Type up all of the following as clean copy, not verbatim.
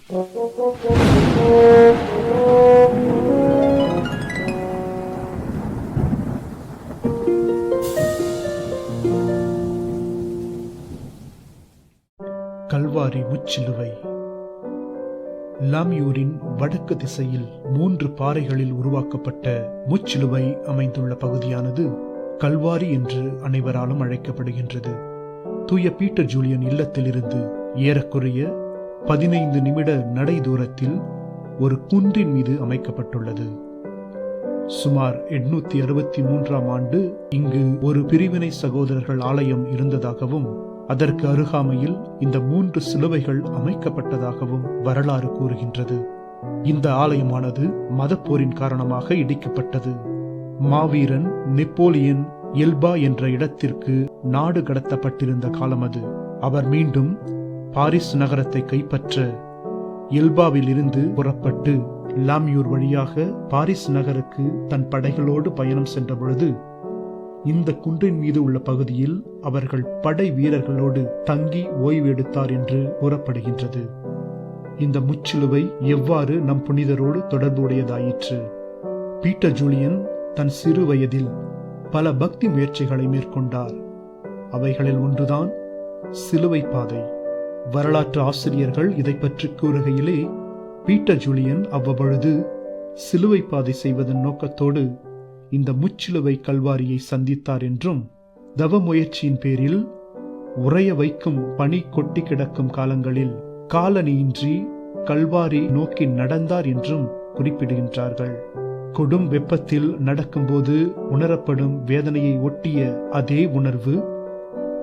கல்வாரி முச்சிலுவை. லாம்யூரின் வடக்கு திசையில் 3 பாறைகளில் உருவாக்கப்பட்ட முச்சிலுவை அமைந்துள்ள பகுதியானது கல்வாரி என்று அனைவராலும் அழைக்கப்படுகின்றது. தூய பீட்டர் ஜூலியன் இல்லத்திலிருந்து ஏறக்குறைய 15 நிமிட நடை தூரத்தில் ஒரு குன்றின் மீது அமைக்கப்பட்டுள்ளது. சுமார் 863ஆம் ஆண்டு இங்கு ஒரு பிரிவினை சகோதரர்கள் ஆலயம் இருந்ததாகவும் அதற்கு அருகாமையில் இந்த 3 சிலுவைகள் அமைக்கப்பட்டதாகவும் வரலாறு கூறுகின்றது. இந்த ஆலயமானது மதப்போரின் காரணமாக இடிக்கப்பட்டது. மாவீரன் நெப்போலியன் எல்பா என்ற இடத்திற்கு நாடு கடத்தப்பட்டிருந்த காலம் அது. அவர் மீண்டும் பாரிஸ் நகரத்தை கைப்பற்ற எல்பாவில் இருந்து புறப்பட்டு லாம்யூர் வழியாக பாரிஸ் நகருக்கு தன் படைகளோடு பயணம் சென்ற பொழுது இந்த குன்றின் மீது உள்ள பகுதியில் அவர்கள் படை வீரர்களோடு தங்கி ஓய்வு எடுத்தார் என்று கூறப்படுகின்றது. இந்த முச்சிலுவை எவ்வாறு நம் புனிதரோடு தொடர்புடையதாயிற்று? பீட்டர் ஜூலியன் தன் சிறு வயதில் பல பக்தி முயற்சிகளை மேற்கொண்டார். அவைகளில் ஒன்றுதான் சிலுவை பாதை. வரலாற்று ஆசிரியர்கள் இதை பற்றி கூறுகையிலே பீட்டர் ஜூலியன் அவ்வப்பொழுது சிலுவை பாதை செய்வதன் நோக்கத்தோடு இந்த முச்சிலுவை கல்வாரியை சந்தித்தார் என்றும், தவ முயற்சியின் பேரில் உறைய வைக்கும் பனி கொட்டி கிடக்கும் காலங்களில் காலணியின்றி கல்வாரி நோக்கி நடந்தார் என்றும் குறிப்பிடுகின்றார்கள். கொடும் வெப்பத்தில் நடக்கும்போது உணரப்படும் வேதனையை ஒட்டிய அதே உணர்வு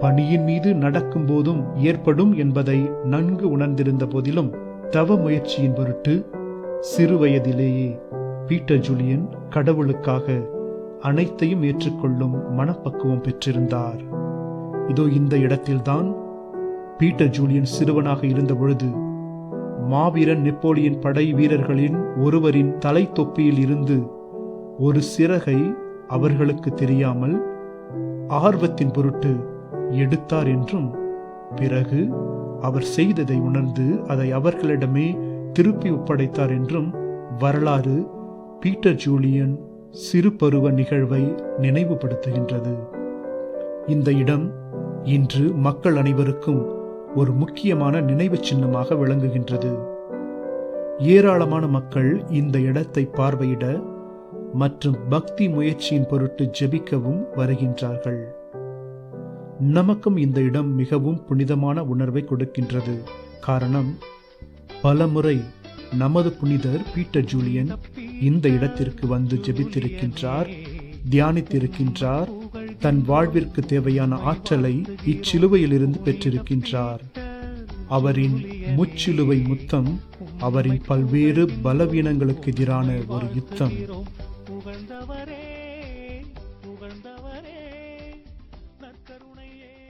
பனியின் மீது நடக்கும் போதும் ஏற்படும் என்பதை நன்கு உணர்ந்திருந்த போதிலும் தவ முயற்சியின் பொருட்டு சிறு வயதிலேயே பீட்டர் ஜூலியன் கடவுளுக்காக அனைத்தையும் ஏற்றுக்கொள்ளும் மனப்பக்குவம் பெற்றிருந்தார். இதோ இந்த இடத்தில்தான் பீட்டர் ஜூலியன் சிறுவனாக இருந்த பொழுது மாவீரன் நெப்போலியன் படை வீரர்களின் ஒருவரின் தலை தொப்பியில் இருந்து ஒரு சிறகை அவர்களுக்கு தெரியாமல் ஆர்வத்தின் பொருட்டு எடுத்தார் என்றும், பிறகு அவர் செய்ததை உணர்ந்து அதை அவர்களிடமே திருப்பி ஒப்படைத்தார் என்றும் வரலாறு பீட்டர் ஜூலியன் சிறு பருவ நிகழ்வை நினைவுபடுத்துகின்றது. இந்த இடம் இன்று மக்கள் அனைவருக்கும் ஒரு முக்கியமான நினைவு சின்னமாக விளங்குகின்றது. ஏராளமான மக்கள் இந்த இடத்தை பார்வையிட மற்றும் பக்தி முயற்சியின் பொருட்டு ஜெபிக்கவும் வருகின்றார்கள். நமக்கும் இந்த இடம் மிகவும் புனிதமான உணர்வை கொடுக்கின்றது. காரணம், பலமுறை நமது புனிதர் பீட்டர் ஜூலியன் இந்த இடத்திற்கு வந்து ஜெபித்திருக்கின்றார், தியானித்திருக்கின்றார், தன் வாழ்விற்கு தேவையான ஆற்றலை இச்சிலுவையிலிருந்து பெற்றிருக்கின்றார். அவரின் முச்சிலுவை முத்தம் அவரின் பல்வேறு பலவீனங்களுக்கு எதிரான ஒரு யுத்தம். நற்கருணையே